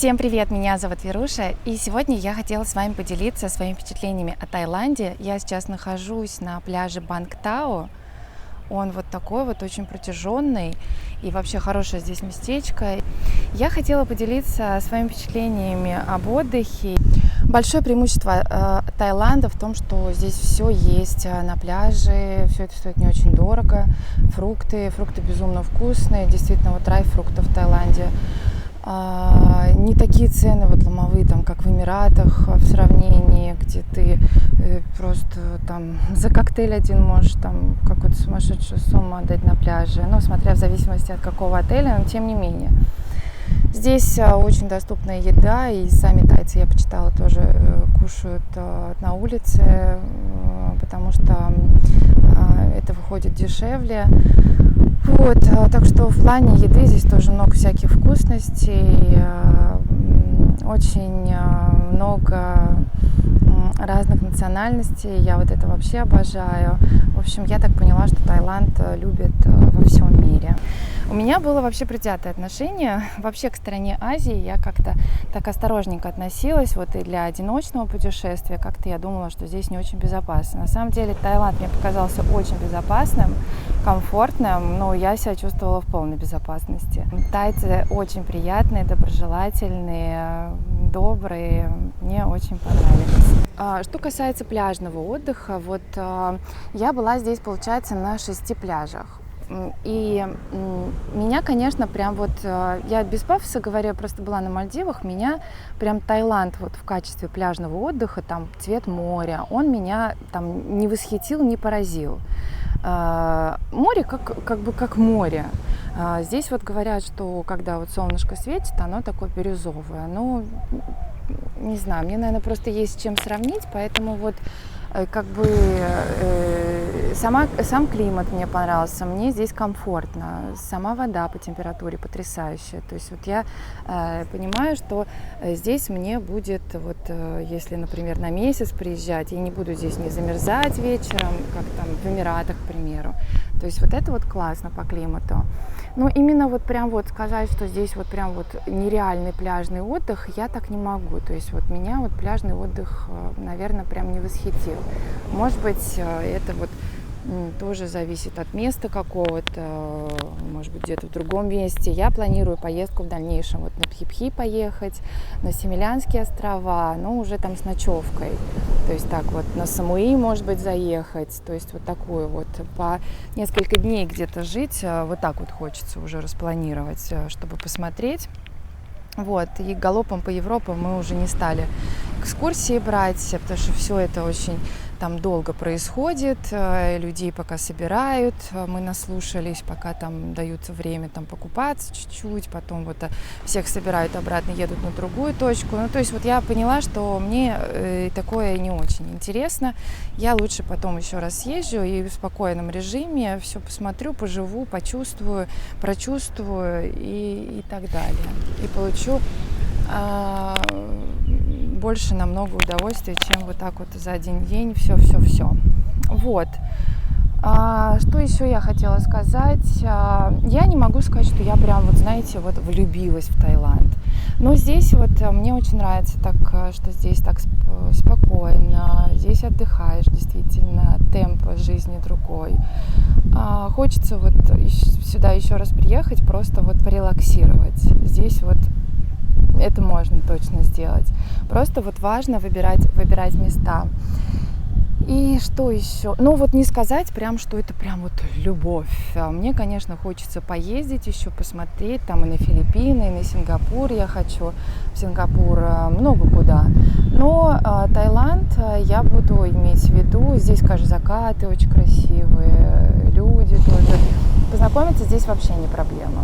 Всем привет, меня зовут Веруша, и сегодня я хотела с вами поделиться своими впечатлениями о Таиланде. Я сейчас нахожусь на пляже Бангтао. Он вот такой вот, очень протяженный, и вообще хорошее здесь местечко. Я хотела поделиться своими впечатлениями об отдыхе. Большое преимущество Таиланда в том, что здесь все есть на пляже, все это стоит не очень дорого. Фрукты безумно вкусные, действительно, вот рай фруктов в Таиланде. Не такие цены вот ломовые, там, как в Эмиратах, в сравнении, где ты просто там за коктейль один можешь там какую-то сумасшедшую сумму отдать на пляже, ну, смотря в зависимости от какого отеля, но тем не менее. Здесь очень доступная еда, и сами тайцы, я почитала, тоже кушают на улице, потому что это выходит дешевле. Вот, так что в плане еды здесь тоже много всяких вкусностей, очень много разных национальностей, я вот это вообще обожаю. В общем, я так поняла, что Таиланд любят во всем мире. У меня было вообще предвзятое отношение вообще к стране Азии. Я как-то так осторожненько относилась, вот и для одиночного путешествия. Как-то я думала, что здесь не очень безопасно. На самом деле Таиланд мне показался очень безопасным, комфортным, но я себя чувствовала в полной безопасности. Тайцы очень приятные, доброжелательные, добрые. Мне очень понравились. Что касается пляжного отдыха, вот я была здесь, получается, на 6 пляжах. И меня, конечно, прям вот, я без пафоса говорю, я просто была на Мальдивах, меня прям Таиланд вот в качестве пляжного отдыха, там цвет моря, он меня там не восхитил, не поразил. Море как море. Здесь вот говорят, что когда вот солнышко светит, оно такое бирюзовое. Ну, не знаю, мне, наверное, просто есть с чем сравнить, поэтому вот как бы сам климат мне понравился, мне здесь комфортно, сама вода по температуре потрясающая. То есть вот я понимаю, что здесь мне будет, вот если, например, на месяц приезжать, я не буду здесь не замерзать вечером, как там в Эмиратах, к примеру. То есть вот это вот классно по климату. Но именно вот прям вот сказать, что здесь вот прям вот нереальный пляжный отдых, я так не могу. То есть вот меня вот пляжный отдых, наверное, прям не восхитил. Может быть, это вот тоже зависит от места какого-то, может быть, где-то в другом месте. Я планирую поездку в дальнейшем вот на Пхи-Пхи поехать, на Семилянские острова, но уже там с ночевкой. То есть так вот на Самуи, может быть, заехать. То есть вот такую вот по несколько дней где-то жить. Вот так вот хочется уже распланировать, чтобы посмотреть. Вот, и галопом по Европе мы уже не стали экскурсии брать, потому что все это очень там долго происходит, людей пока собирают, мы наслушались, пока там даются время там покупаться чуть-чуть, потом вот всех собирают обратно, едут на другую точку. Ну, то есть вот я поняла, что мне такое не очень интересно, я лучше потом еще раз съезжу и в спокойном режиме все посмотрю, поживу, почувствую, прочувствую и так далее. И получу больше намного удовольствия, чем вот так вот за один день все. Вот. Что еще я хотела сказать? Я не могу сказать, что я прям вот, знаете, вот влюбилась в Таиланд. Но здесь вот мне очень нравится так, что здесь так спокойно, здесь отдыхаешь, действительно, темп жизни другой. Хочется вот сюда еще раз приехать, просто вот порелаксировать. Здесь вот это можно точно сделать. Просто вот важно выбирать места. И что еще? Ну вот не сказать прям, что это прям вот любовь. Мне, конечно, хочется поездить еще, посмотреть там и на Филиппины, и на Сингапур я хочу. В Сингапур много куда. Но Таиланд я буду иметь в виду. Здесь, конечно, закаты очень красивые, люди тоже. Познакомиться здесь вообще не проблема.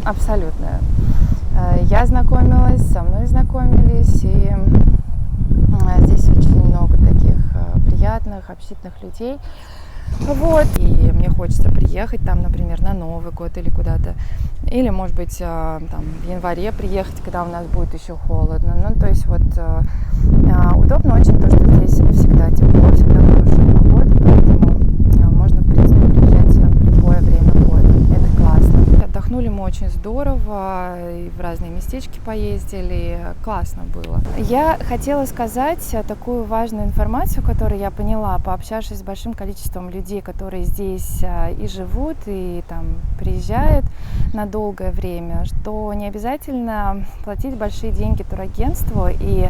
Абсолютно. Я знакомилась, со мной знакомились, и здесь очень много таких приятных, общительных людей. Вот, и мне хочется приехать там, например, на Новый год или куда-то. Или, может быть, там, в январе приехать, когда у нас будет еще холодно. Ну, то есть вот удобно очень то, что здесь всегда тепло, всегда хорошая погода, поэтому можно, в принципе, приезжать в любое время года. Это классно. отдохнули мы очень здорово, и в разные местечки поездили, классно было. Я хотела сказать такую важную информацию, которую я поняла, пообщавшись с большим количеством людей, которые здесь и живут, и там приезжают на долгое время, что не обязательно платить большие деньги турагентству и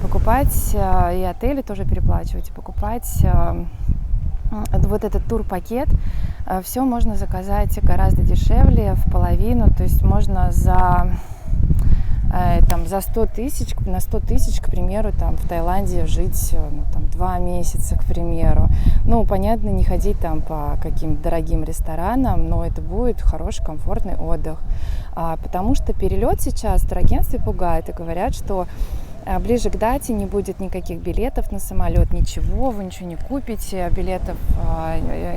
покупать, и отели тоже переплачивать, и покупать вот этот турпакет. Все можно заказать гораздо дешевле, в половину, то есть можно за 100 тысяч, на 100 тысяч, к примеру, там в Таиланде жить 2 месяца, к примеру. Ну, понятно, не ходить там по каким-то дорогим ресторанам, но это будет хороший, комфортный отдых. Потому что перелет сейчас в турагентстве пугает и говорят, что ближе к дате не будет никаких билетов на самолет, ничего, вы ничего не купите, билетов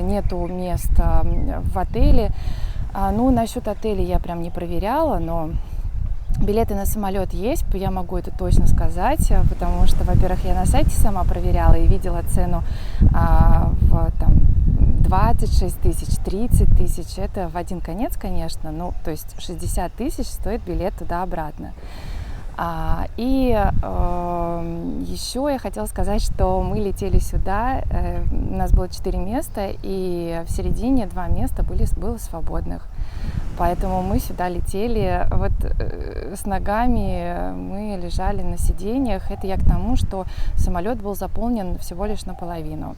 нету места в отеле. Ну, насчет отеля я прям не проверяла, но билеты на самолет есть, я могу это точно сказать, потому что, во-первых, я на сайте сама проверяла и видела цену в 26 тысяч, 30 тысяч, это в один конец, конечно, ну, то есть 60 тысяч стоит билет туда-обратно. Еще я хотела сказать, что мы летели сюда, у нас было 4 места, и в середине 2 места было свободных. Поэтому мы сюда летели, вот с ногами мы лежали на сиденьях. Это я к тому, что самолет был заполнен всего лишь наполовину,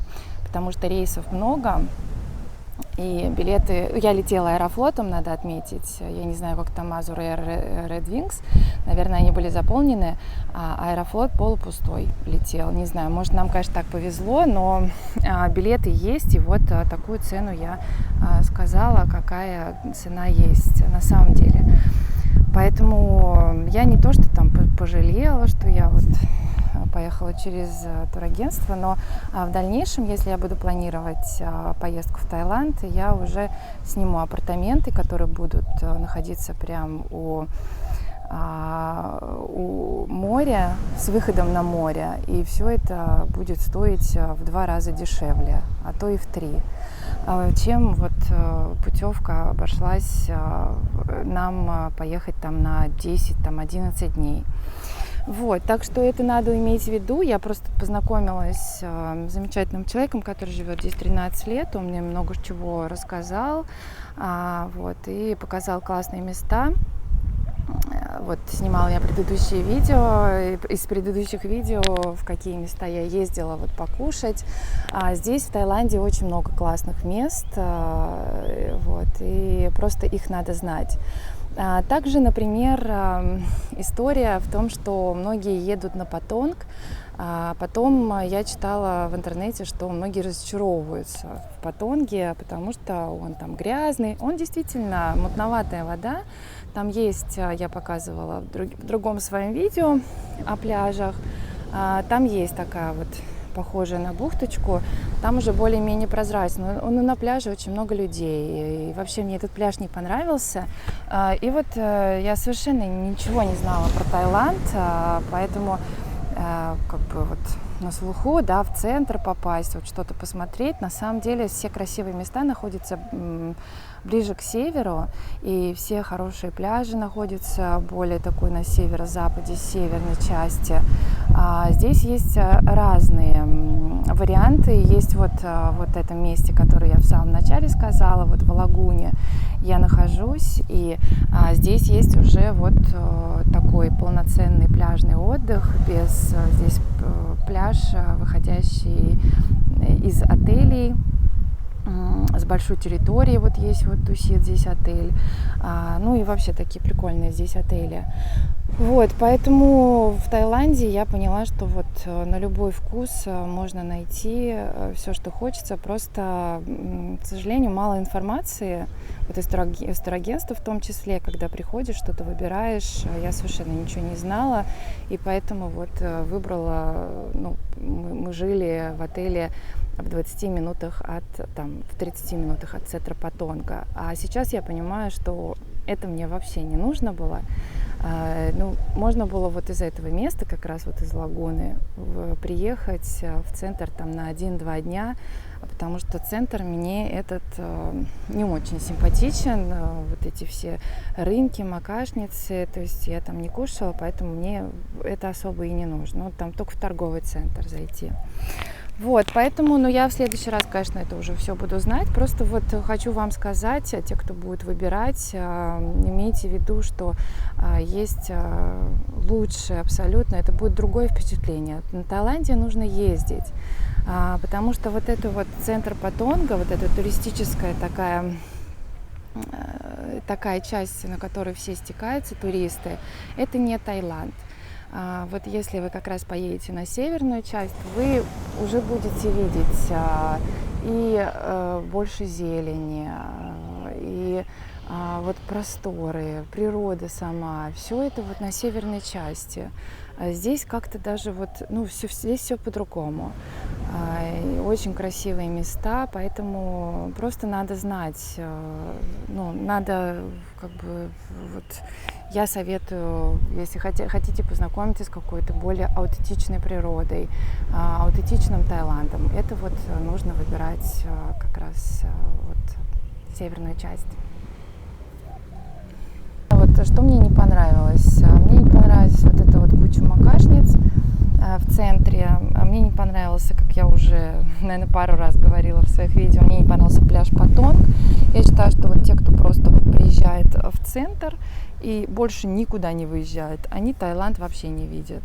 потому что рейсов много. И билеты... Я летела Аэрофлотом, надо отметить. Я не знаю, как там Azur Air, Red Wings. Наверное, они были заполнены, а Аэрофлот полупустой летел. Не знаю, может, нам, конечно, так повезло, но билеты есть. И вот такую цену я сказала, какая цена есть на самом деле. Поэтому я не то, что там пожалела, что я вот поехала через турагентство, но в дальнейшем, если я буду планировать поездку в Таиланд, я уже сниму апартаменты, которые будут находиться прям у моря, с выходом на море, и все это будет стоить в 2 раза дешевле, а то и в 3, чем вот путевка обошлась нам поехать там на 10-11 дней. Вот, так что это надо иметь в виду. Я просто познакомилась с замечательным человеком, который живет здесь 13 лет. Он мне много чего рассказал, вот, и показал классные места. Вот, снимала я предыдущие видео, из предыдущих видео, в какие места я ездила вот покушать. Здесь, в Таиланде, очень много классных мест, вот, и просто их надо знать. Также, например, история в том, что многие едут на Патонг. Потом я читала в интернете, что многие разочаровываются в Патонге, потому что он там грязный. Он действительно мутноватая вода. Там есть, я показывала в другом своем видео о пляжах, там есть такая вот похожая на бухточку, там уже более-менее прозрачно, но на пляже очень много людей, и вообще мне этот пляж не понравился. И вот я совершенно ничего не знала про Таиланд, поэтому как бы вот на слуху, да, в центр попасть, вот что-то посмотреть. На самом деле все красивые места находятся ближе к северу, и все хорошие пляжи находятся более такой на северо-западе, северной части. Здесь есть разные варианты. Есть вот в этом месте, которое я в самом начале сказала, вот в Лагуне я нахожусь, и здесь есть уже вот такой полноценный пляжный отдых, здесь пляж, выходящий из отелей, с большой территорией. Вот есть вот Дусит здесь отель, ну и вообще такие прикольные здесь отели. Вот, поэтому в Таиланде я поняла, что вот на любой вкус можно найти все, что хочется. Просто, к сожалению, мало информации, вот из турагентства в том числе, когда приходишь, что-то выбираешь. Я совершенно ничего не знала, и поэтому вот выбрала, ну, мы жили в отеле в 20 минутах в 30 минутах от центра Патонга. А сейчас я понимаю, что это мне вообще не нужно было. Ну, можно было вот из этого места, как раз вот из Лагуны, приехать в центр там на 1-2 дня, потому что центр мне этот не очень симпатичен, вот эти все рынки, макашницы, то есть я там не кушала, поэтому мне это особо и не нужно. Ну, там только в торговый центр зайти. Вот, поэтому, ну, я в следующий раз, конечно, это уже все буду знать. Просто вот хочу вам сказать, те, кто будет выбирать, имейте в виду, что есть лучше абсолютно, это будет другое впечатление. На Таиланде нужно ездить, потому что вот это вот центр Патонга, вот эта туристическая такая часть, на которой все стекаются, туристы, это не Таиланд. Вот если вы как раз поедете на северную часть, вы уже будете видеть и больше зелени, и вот просторы, природа сама, все это вот на северной части. Здесь как-то даже вот, ну, здесь все по-другому. Очень красивые места, поэтому просто надо знать, ну, надо как бы вот. Я советую, если хотите познакомиться с какой-то более аутентичной природой, аутентичным Таиландом, это вот нужно выбирать как раз вот северную часть. Вот что мне не понравилось. Мне не понравилась вот эта вот куча макашниц в центре. Мне не понравился, как я уже, наверное, пару раз говорила в своих видео, мне не понравился пляж Патонг. Я считаю, что вот те, кто просто вот приезжает в центр и больше никуда не выезжают, они Таиланд вообще не видят.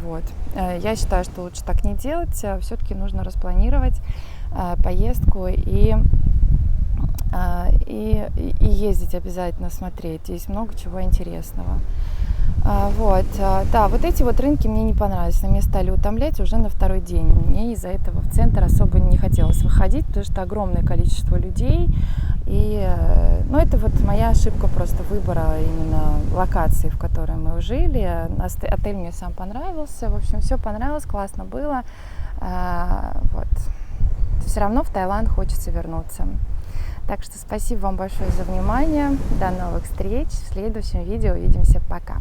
Вот. Я считаю, что лучше так не делать. Все-таки нужно распланировать поездку и ездить обязательно, смотреть. Есть много чего интересного. Вот, да, вот эти вот рынки мне не понравились. Меня стали утомлять уже на второй день. Мне из-за этого в центр особо не хотелось выходить, потому что огромное количество людей. И, ну, это вот моя ошибка просто выбора именно локации, в которой мы жили. Отель мне сам понравился. В общем, все понравилось, классно было. Вот. Все равно в Таиланд хочется вернуться. Так что спасибо вам большое за внимание. До новых встреч. В следующем видео увидимся. Пока.